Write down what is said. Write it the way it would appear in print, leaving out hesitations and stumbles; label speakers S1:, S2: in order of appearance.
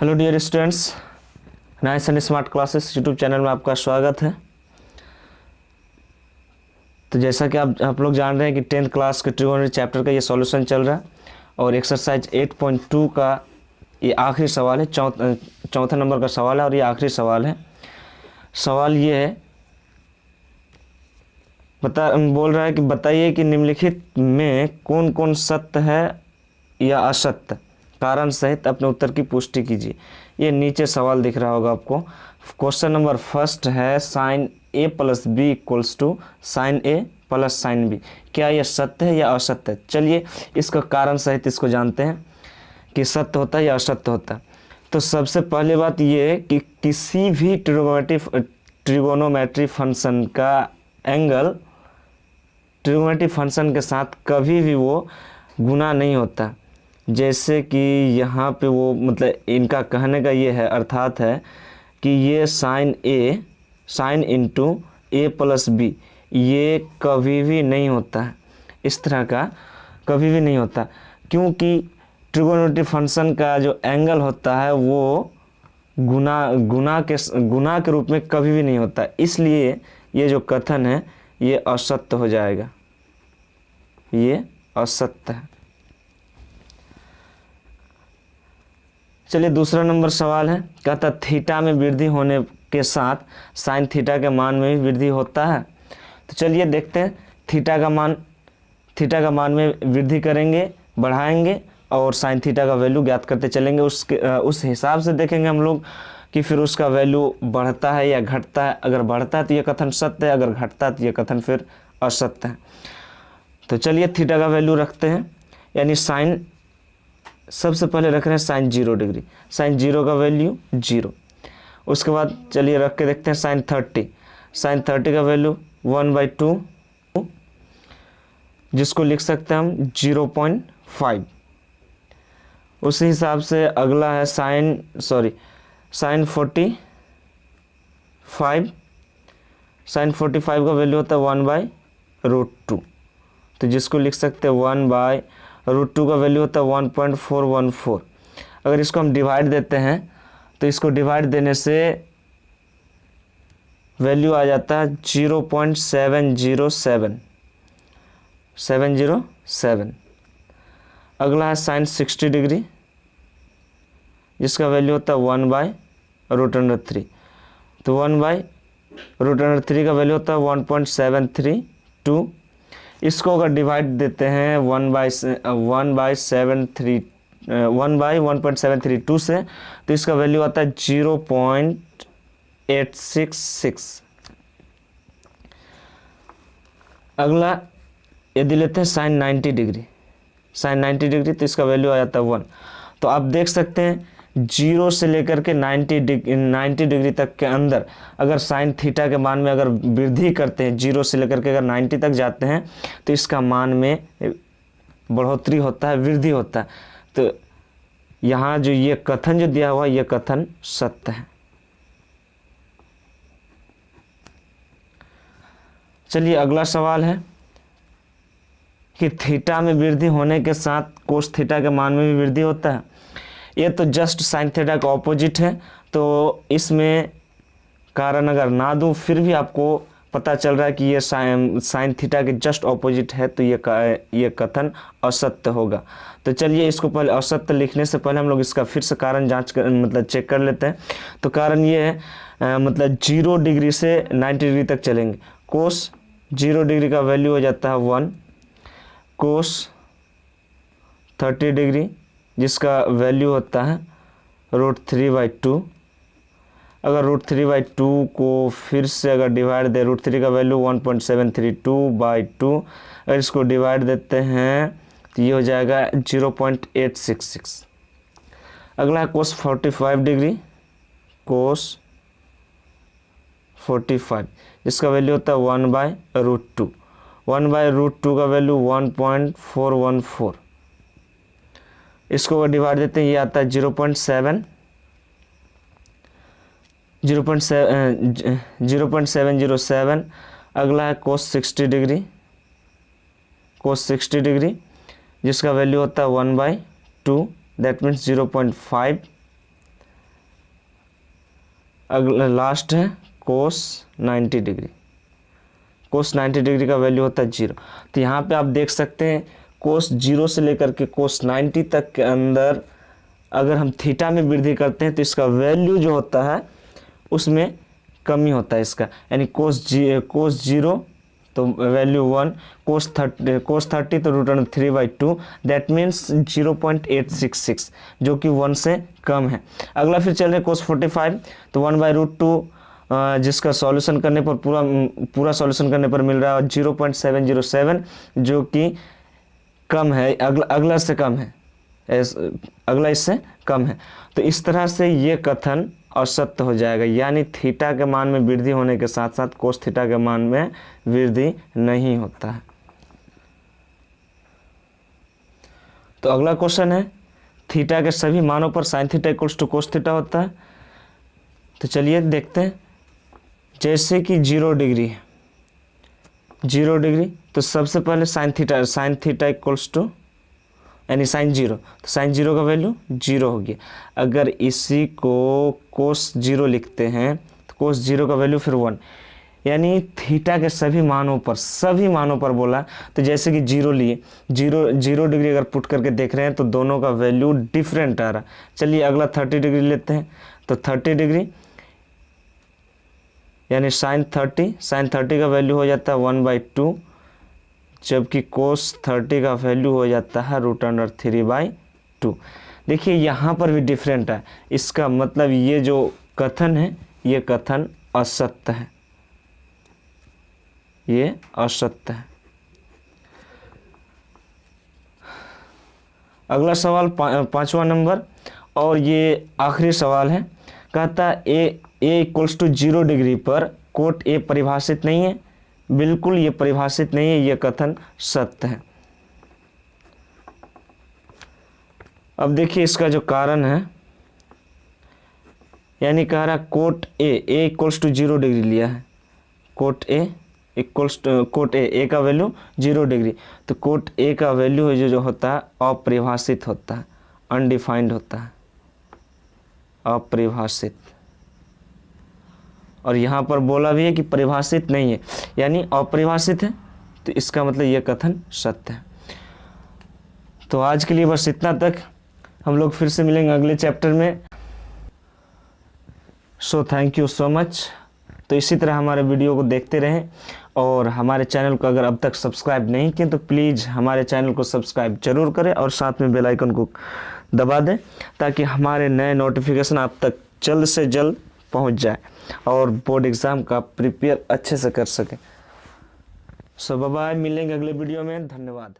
S1: Hello dear students, nice and smart classes YouTube channel में आपका स्वागत है। तो जैसा कि आप लोग जान रहे हैं कि 10th क्लास के ट्रिगोनोमेट्री चैप्टर का ये सॉल्यूशन चल रहा है और एक्सरसाइज 8.2 का ये आखिरी सवाल है, चौथा नंबर का सवाल है और ये आखिरी सवाल है। सवाल ये है, बोल रहा है कि बताइए कि निम्नलिखित में कौन कौन सत्य है या असत्य, कारण सहित अपने उत्तर की पुष्टि कीजिए। ये नीचे सवाल दिख रहा होगा आपको। क्वेश्चन नंबर फर्स्ट है sine A plus B equals to sine A plus sine B. क्या यह सत्य है या असत्य है? चलिए इसका कारण सहित इसको जानते हैं कि सत्य होता है या असत्य होता है। तो सबसे पहले बात यह है कि किसी भी ट्रिगोनोमेट्री फंक्शन का एंगल ट्रिगोनोमेट्री फंक्शन के साथ कभी भी वो गुना नहीं होता। जैसे कि यहाँ पे वो मतलब इनका कहने का ये है, अर्थात है कि ये साइन इंटू ए प्लस बी ये कभी भी नहीं होता है, इस तरह का कभी भी नहीं होता, क्योंकि ट्रिगोनोमेट्री फंक्शन का जो एंगल होता है वो गुना के रूप में कभी भी नहीं होता। इसलिए ये जो कथन है ये असत्य हो जाएगा, ये असत्य है। चलिए दूसरा नंबर सवाल है, कहता थीटा में वृद्धि होने के साथ साइन थीटा के मान में भी वृद्धि होता है। तो चलिए देखते हैं, थीटा का मान में वृद्धि करेंगे, बढ़ाएंगे और साइन थीटा का वैल्यू ज्ञात करते चलेंगे। उस हिसाब से देखेंगे हम लोग कि फिर उसका वैल्यू बढ़ता है या घटता है। अगर बढ़ता है तो ये कथन सत्य है, अगर घटता है तो ये कथन फिर असत्य है। तो चलिए थीटा का वैल्यू रखते हैं, यानी साइन सबसे पहले रख रहे हैं साइन 0 डिग्री, साइन 0 का वैल्यू 0। उसके बाद चलिए रख के देखते हैं साइन 30 का वैल्यू 1/2, जिसको लिख सकते हैं हम 0.5। उसी हिसाब से अगला है साइन 45, साइन 45 का वैल्यू होता है 1/√2, तो जिसको लिख सकते हैं 1/√2 का वैल्यू होता है 1.414। अगर इसको हम डिवाइड देते हैं तो इसको डिवाइड देने से वैल्यू आ जाता है 0.707। अगला है साइन 60 डिग्री, जिसका वैल्यू होता है 1/√3। तो 1/√3 का वैल्यू होता है 1.732। इसको अगर डिवाइड देते हैं 1/1.732 से, तो इसका वैल्यू आता है 0.866। अगला यदि लेते हैं साइन 90 डिग्री, तो इसका वैल्यू आ जाता है 1। तो आप देख सकते हैं 0 से लेकर के 90 डिग्री तक के अंदर अगर साइन थीटा के मान में अगर वृद्धि करते हैं, 0 से लेकर के अगर 90 तक जाते हैं तो इसका मान में बढ़ोतरी होता है, वृद्धि होता है। तो यहाँ जो ये कथन जो दिया हुआ है ये कथन सत्य है। चलिए अगला सवाल है कि थीटा में वृद्धि होने के साथ कोस थीटा के मान में भी वृद्धि होता है। ये तो जस्ट साइन थीटा का ऑपोजिट है, तो इसमें कारण अगर ना दूं फिर भी आपको पता चल रहा है कि ये साइन थीटा के जस्ट ऑपोजिट है, तो ये कथन असत्य होगा। तो चलिए इसको पहले असत्य लिखने से पहले हम लोग इसका फिर से कारण चेक कर लेते हैं। तो कारण ये है, मतलब 0 डिग्री से 90 डिग्री तक चलेंगे। कोस 0 डिग्री का वैल्यू हो जाता है 1, कोस 30 डिग्री जिसका वैल्यू होता है √3/2। अगर √3/2 को फिर से अगर डिवाइड दे, √3 का वैल्यू 1.732/2, अगर इसको डिवाइड देते हैं तो ये हो जाएगा 0.866। अगला है कोस 45 डिग्री, कोस 45 जिसका वैल्यू होता है 1/√2। 1/√2 का वैल्यू 1.414। इसको अगर डिवाइड देते हैं ये आता है 0.707। अगला है कोस 60 डिग्री, जिसका वैल्यू होता है 1/2, दैट मीन्स 0.5। अगला लास्ट है कोस 90 डिग्री। कोस 90 डिग्री का वैल्यू होता है 0। तो यहाँ पे आप देख सकते हैं कोस 0 से लेकर के कोस 90 तक के अंदर अगर हम थीटा में वृद्धि करते हैं तो इसका वैल्यू जो होता है उसमें कमी होता है इसका, यानी कोस 0 तो वैल्यू 1, कोस 30 तो √3/2, दैट मीन्स 0.866 जो कि 1 से कम है। अगला फिर चल रहे कोस 45 तो 1/√2 जिसका सॉल्यूशन करने पर पूरा सॉल्यूशन करने पर मिल रहा है 0.707 जो कि कम है, अगला से कम है, अगला इससे कम है। तो इस तरह से ये कथन असत्य हो जाएगा, यानी थीटा के मान में वृद्धि होने के साथ साथ कोस थीटा के मान में वृद्धि नहीं होता है। तो अगला क्वेश्चन है थीटा के सभी मानों पर sine theta equals to cos theta होता है। तो चलिए देखते हैं, जैसे कि 0 डिग्री है, 0 डिग्री तो सबसे पहले साइन थीटा इक्वल्स टू यानी साइन 0, तो साइन 0 का वैल्यू 0 हो गया। अगर इसी को कोस 0 लिखते हैं तो कोस 0 का वैल्यू फिर 1, यानी थीटा के सभी मानों पर बोला। तो जैसे कि 0 लिए, 0 डिग्री अगर पुट करके देख रहे हैं तो दोनों का वैल्यू डिफरेंट आ रहा। चलिए अगला 30 डिग्री लेते हैं, तो 30 डिग्री यानी साइन 30 का वैल्यू हो जाता है 1/2, जबकि कोस 30 का वैल्यू हो जाता है √3/2। देखिए यहाँ पर भी डिफरेंट है, इसका मतलब ये जो कथन है ये कथन असत्य है, ये असत्य है। अगला सवाल 5वां नंबर और ये आखिरी सवाल है। कहता है ए इक्वल्स टू 0 डिग्री पर कोट ए परिभाषित नहीं है। बिल्कुल ये परिभाषित नहीं है, ये कथन सत्य है। अब देखिए इसका जो कारण है, यानी कह रहा cot A equals to 0 degree लिया है, cot A equals to cot A का वैल्यू 0 डिग्री, तो कोट ए का वैल्यू जो होता है अपरिभाषित होता है, अनडिफाइंड होता है, अपरिभाषित। और यहाँ पर बोला भी है कि परिभाषित नहीं है, यानी अपरिभाषित है, तो इसका मतलब यह कथन सत्य है। तो आज के लिए बस इतना तक, हम लोग फिर से मिलेंगे अगले चैप्टर में। So thank you so much. तो इसी तरह हमारे वीडियो को देखते रहें और हमारे चैनल को अगर अब तक सब्सक्राइब नहीं किए तो प्लीज़ हमारे चैनल को सब्सक्राइब जरूर करें और साथ में बेल आइकन को दबा दें ताकि हमारे नए नोटिफिकेशन आप तक जल्द से जल्द पहुंच जाए और बोर्ड एग्ज़ाम का प्रिपेयर अच्छे से कर सकें। सो बाय बाय, मिलेंगे अगले वीडियो में। धन्यवाद।